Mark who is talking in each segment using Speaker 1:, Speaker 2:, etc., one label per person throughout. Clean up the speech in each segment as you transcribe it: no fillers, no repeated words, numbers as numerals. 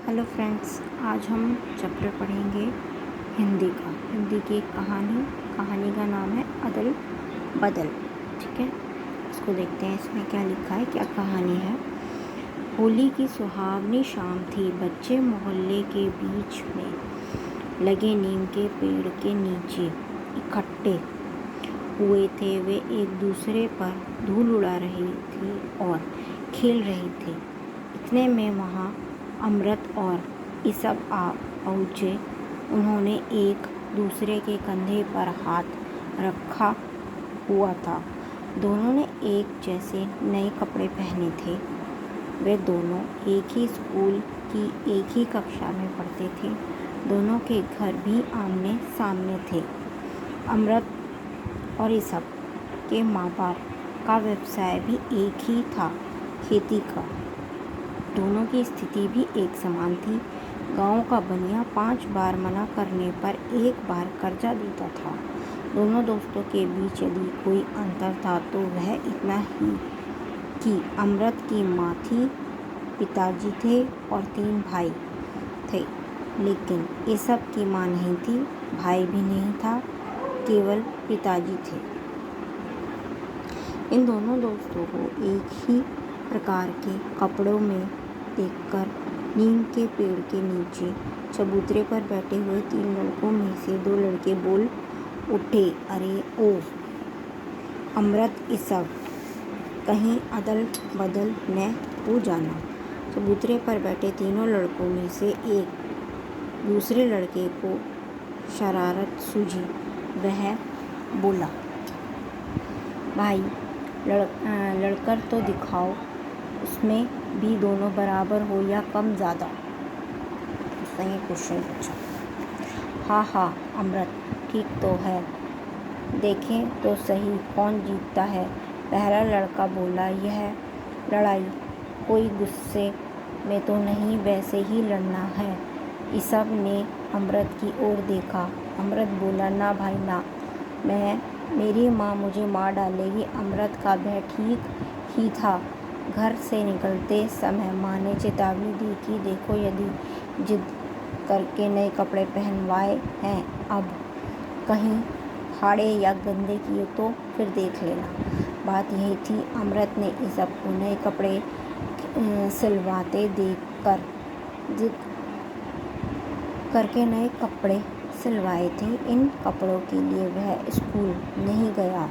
Speaker 1: Hello friends, आज हम chapter पढ़ेंगे हिंदी का। हिंदी की एक कहानी का नाम है अदल बदल। ठीक है, इसको देखते हैं इसमें क्या लिखा है, क्या कहानी है। होली की सुहावनी शाम थी। बच्चे मोहल्ले के बीच में लगे नीम के पेड़ के नीचे इकट्ठे हुए थे। वे एक दूसरे पर धूल उड़ा रही थी और खेल रही थे। इतने में वहाँ अमृत और इसब आ पहुँचे। उन्होंने एक दूसरे के कंधे पर हाथ रखा हुआ था। दोनों ने एक जैसे नए कपड़े पहने थे। वे दोनों एक ही स्कूल की एक ही कक्षा में पढ़ते थे। दोनों के घर भी आमने सामने थे। अमृत और इसब के माँ बाप का व्यवसाय भी एक ही था, खेती का। दोनों की स्थिति भी एक समान थी। गांव का बनिया 5 बार मना करने पर एक बार कर्जा देता था। दोनों दोस्तों के बीच यदि कोई अंतर था तो वह इतना ही कि अमृत की माँ थी, पिताजी थे और 3 भाई थे। लेकिन इसब की माँ नहीं थी, भाई भी नहीं था, केवल पिताजी थे। इन दोनों दोस्तों को एक ही प्रकार के कपड़ों में देखकर नीम के पेड़ के नीचे चबूतरे पर बैठे हुए 3 लड़कों में से 2 लड़के बोल उठे, अरे ओ अमृत इसब, कहीं अदल बदल न हो जाना। चबूतरे पर बैठे तीनों लड़कों में से एक दूसरे लड़के को शरारत सूझी। वह बोला, भाई लड़कर तो दिखाओ, उसमें भी दोनों बराबर हो या कम ज़्यादा। उसने ये क्वेश्चन पूछा। हाँ अमृत, ठीक तो है, देखें तो सही कौन जीतता है। पहला लड़का बोला, यह लड़ाई कोई गुस्से में तो नहीं, वैसे ही लड़ना है। इसब ने अमृत की ओर देखा। अमृत बोला, ना भाई ना, मेरी माँ मुझे मार डालेगी। अमृत का भय ठीक ही था। घर से निकलते समय माँ ने चेतावनी दी कि देखो, यदि जिद करके नए कपड़े पहनवाए हैं, अब कहीं फाड़े या गंदे किए तो फिर देख लेना। बात यही थी। अमृत ने इसब को नए कपड़े सिलवाते देखकर जिद करके नए कपड़े सिलवाए थे। इन कपड़ों के लिए वह स्कूल नहीं गया,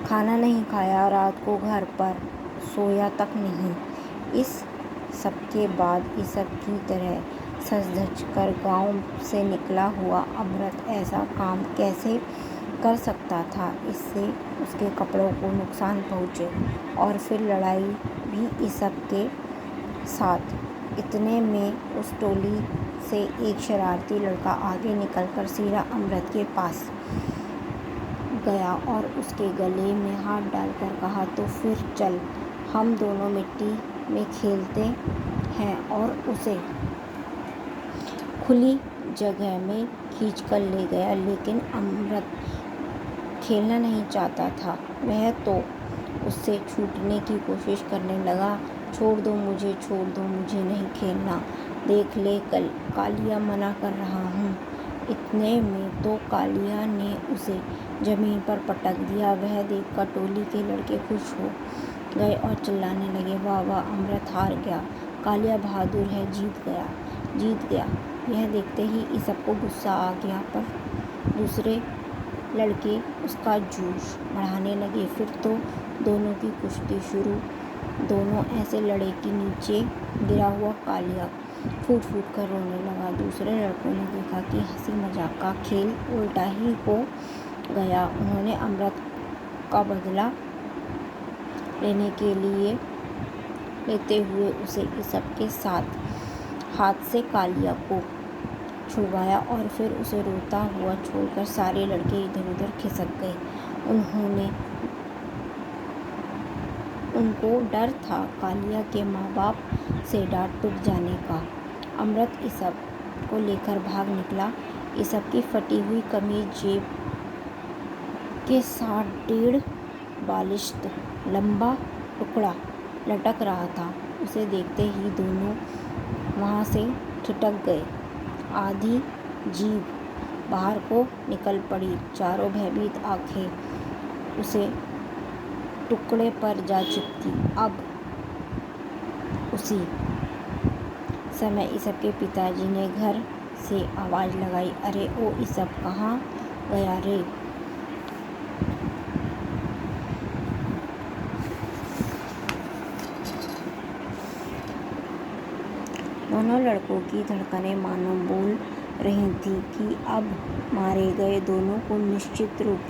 Speaker 1: खाना नहीं खाया, रात को घर पर सोया तक नहीं। इस सबके बाद इसब की तरह सज धज कर गाँव से निकला हुआ अमृत ऐसा काम कैसे कर सकता था। इससे उसके कपड़ों को नुकसान पहुँचे और फिर लड़ाई भी इसब के साथ। इतने में उस टोली से एक शरारती लड़का आगे निकलकर सीधा अमृत के पास गया और उसके गले में हाथ डालकर कहा, तो फिर चल, हम दोनों मिट्टी में खेलते हैं। और उसे खुली जगह में खींचकर ले गया। लेकिन अमृत खेलना नहीं चाहता था। वह तो उससे छूटने की कोशिश करने लगा। छोड़ दो मुझे, नहीं खेलना। देख ले, कालिया मना कर रहा हूँ। इतने में तो कालिया ने उसे जमीन पर पटक दिया। वह देखकर टोली के लड़के खुश हो गए और चिल्लाने लगे, वाह वाह, अमृत हार गया, कालिया बहादुर है, जीत गया। यह देखते ही इसब को गुस्सा आ गया, पर दूसरे लड़के उसका जोश बढ़ाने लगे। फिर तो दोनों की कुश्ती शुरू। दोनों ऐसे लड़े कि नीचे गिरा हुआ कालिया फूट फूट कर रोने लगा। दूसरे लड़कों ने देखा कि हंसी मजाक का खेल उल्टा ही हो गया। उन्होंने अमृत का बदला लेते हुए उसे इसब के साथ हाथ से कालिया को छुड़वाया और फिर उसे रोता हुआ छोड़कर सारे लड़के इधर उधर खिसक गए। उनको डर था कालिया के माँ बाप से डांट पिट जाने का। अमृत इसब को लेकर भाग निकला। इसब की फटी हुई कमीज जेब के साथ 1.5 बालिश्त लंबा टुकड़ा लटक रहा था। उसे देखते ही दोनों वहाँ से ठिठक गए। आधी जीभ बाहर को निकल पड़ी। चारों भयभीत आंखें उसे टुकड़े पर जा चिपकी। अब उसी समय ईसब के पिताजी ने घर से आवाज़ लगाई, अरे ओ ईसब, कहाँ गया रे? दोनों लड़कों की धड़कनें मानो बोल रही थीं कि अब मारे गए। दोनों को निश्चित रूप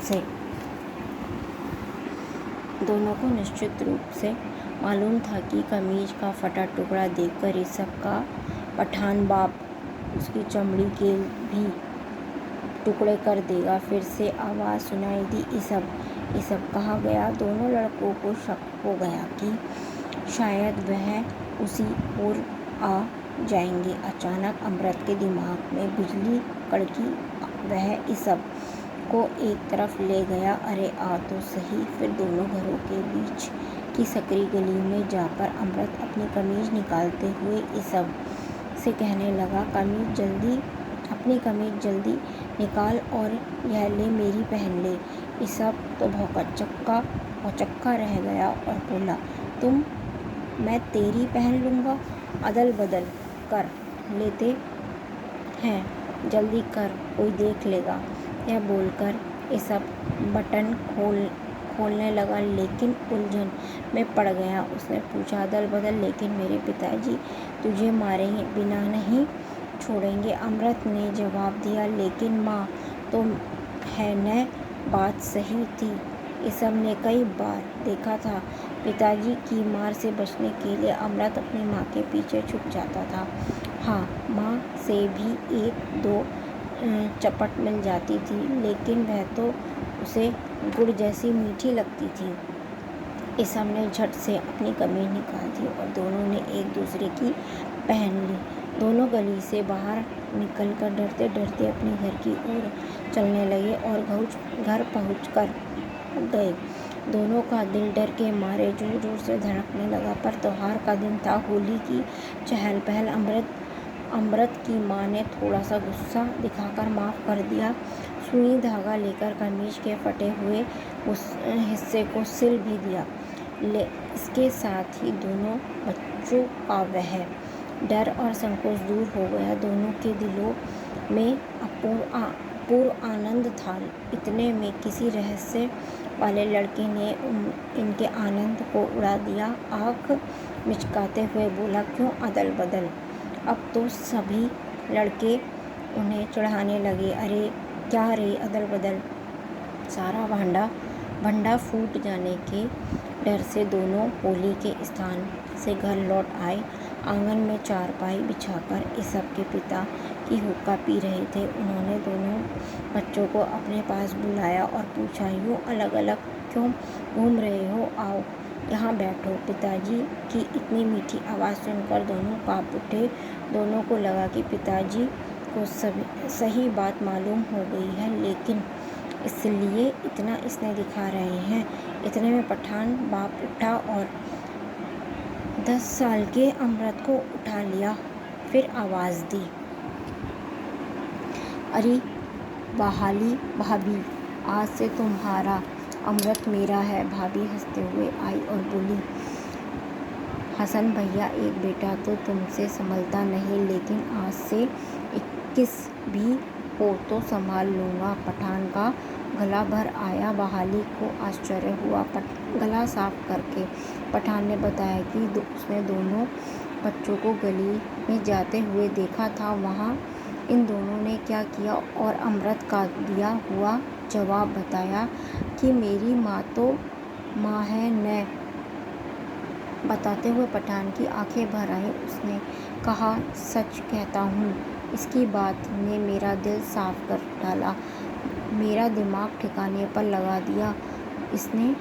Speaker 1: से मालूम था कि कमीज का फटा टुकड़ा देखकर ईसब का पठान बाप उसकी चमड़ी के भी टुकड़े कर देगा। फिर से आवाज़ सुनाई दी, ईसब कहाँ गया? दोनों लड़कों को शक हो गया कि शायद वह उसी ओर आ जाएंगे। अचानक अमृत के दिमाग में बिजली कड़की। वह ईसब को एक तरफ ले गया। अरे आ तो सही। फिर दोनों घरों के बीच की सकरी गली में जाकर अमृत अपनी कमीज निकालते हुए ईसब से कहने लगा, अपनी कमीज जल्दी निकाल और यह ले मेरी पहन ले। ईसब तो भौचक्का रह गया और बोला, मैं तेरी पहन लूँगा, अदल बदल कर लेते हैं, जल्दी कर, कोई देख लेगा। यह बोलकर ईसब बटन खोलने लगा, लेकिन उलझन में पड़ गया। उसने पूछा, अदल बदल, लेकिन मेरे पिताजी तुझे मारे बिना नहीं छोड़ेंगे। अमृत ने जवाब दिया, लेकिन माँ तो है न। बात सही थी। ईसब ने कई बार देखा था पिताजी की मार से बचने के लिए अमृत अपनी माँ के पीछे छुप जाता था। हाँ, माँ से भी एक दो चपट मिल जाती थी, लेकिन वह तो उसे गुड़ जैसी मीठी लगती थी। ईसब ने झट से अपनी कमीज निकाल दी और दोनों ने एक दूसरे की पहन ली। दोनों गली से बाहर निकलकर डरते डरते अपने घर की ओर चलने लगे और घर पहुँच गए। दोनों का दिल डर के मारे जोर जोर से धड़कने लगा। पर त्योहार का दिन था, होली की चहल पहल। अमृत की माँ ने थोड़ा सा गुस्सा दिखाकर माफ़ कर दिया। सुई धागा लेकर कमीज के फटे हुए उस हिस्से को सिल भी दिया। इसके साथ ही दोनों बच्चों का वह डर और संकोच दूर हो गया। दोनों के दिलों में अपूर्व आनंद था। इतने में किसी रहस्य वाले लड़के ने इनके आनंद को उड़ा दिया। आँख मिचकाते हुए बोला, क्यों अदल बदल? अब तो सभी लड़के उन्हें चिढ़ाने लगे। अरे क्या रे अदल बदल? सारा भंडा फूट जाने के डर से दोनों होली के स्थान से घर लौट आए। आंगन में चारपाई बिछाकर ईसब के पिता की हुक्का पी रहे थे। उन्होंने दोनों बच्चों को अपने पास बुलाया और पूछा, यूँ अलग अलग क्यों घूम रहे हो? आओ यहाँ बैठो। पिताजी की इतनी मीठी आवाज़ सुनकर दोनों काँप उठे। दोनों को लगा कि पिताजी को सही बात मालूम हो गई है, लेकिन इसलिए इतना स्नेह दिखा रहे हैं। इतने में पठान बाप उठा और 10 साल के अमृत को उठा लिया। फिर आवाज़ दी, अरे भाभी, आज से तुम्हारा अमृत मेरा है। भाभी हंसते हुए आई और बोली, हसन भैया, एक बेटा तो तुमसे संभलता नहीं, लेकिन आज से 21 भी हो तो संभाल लूँगा। पठान का गला भर आया। बहाली को आश्चर्य हुआ। गला साफ करके पठान ने बताया कि उसने दोनों बच्चों को गली में जाते हुए देखा था। वहाँ इन दोनों ने क्या किया और अमृत का दिया हुआ जवाब बताया कि मेरी माँ तो माँ है न। बताते हुए पठान की आंखें भर आई। उसने कहा, सच कहता हूँ, इसकी बात ने मेरा दिल साफ कर डाला, मेरा दिमाग ठिकाने पर लगा दिया। इसने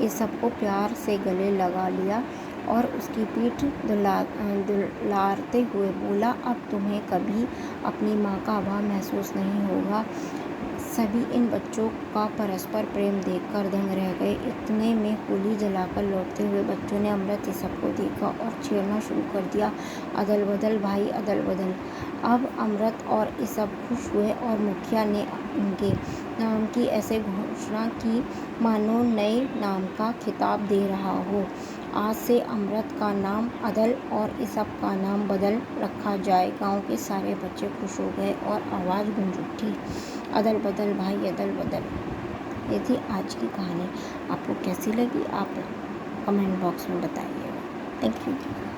Speaker 1: ईसब को प्यार से गले लगा लिया और उसकी पीठ दुलारते हुए बोला, अब तुम्हें कभी अपनी माँ का अभाव महसूस नहीं होगा। सभी इन बच्चों का परस्पर प्रेम देखकर दंग रह गए। इतने में होली जलाकर लौटते हुए बच्चों ने अमृत ईसब को देखा और छेड़ना शुरू कर दिया। अदल बदल भाई अदल बदल। अब अमृत और ईसब खुश हुए और मुखिया ने इनके नाम की ऐसे घोषणा की मानो नए नाम का खिताब दे रहा हो। आज से अमृत का नाम अदल और ईसब का नाम बदल रखा जाए। गांव के सारे बच्चे खुश हो गए और आवाज़ गूंज उठी, अदल बदल भाई अदल बदल। ये थी आज की कहानी। आपको कैसी लगी आप कमेंट बॉक्स में बताइएगा। Thank you.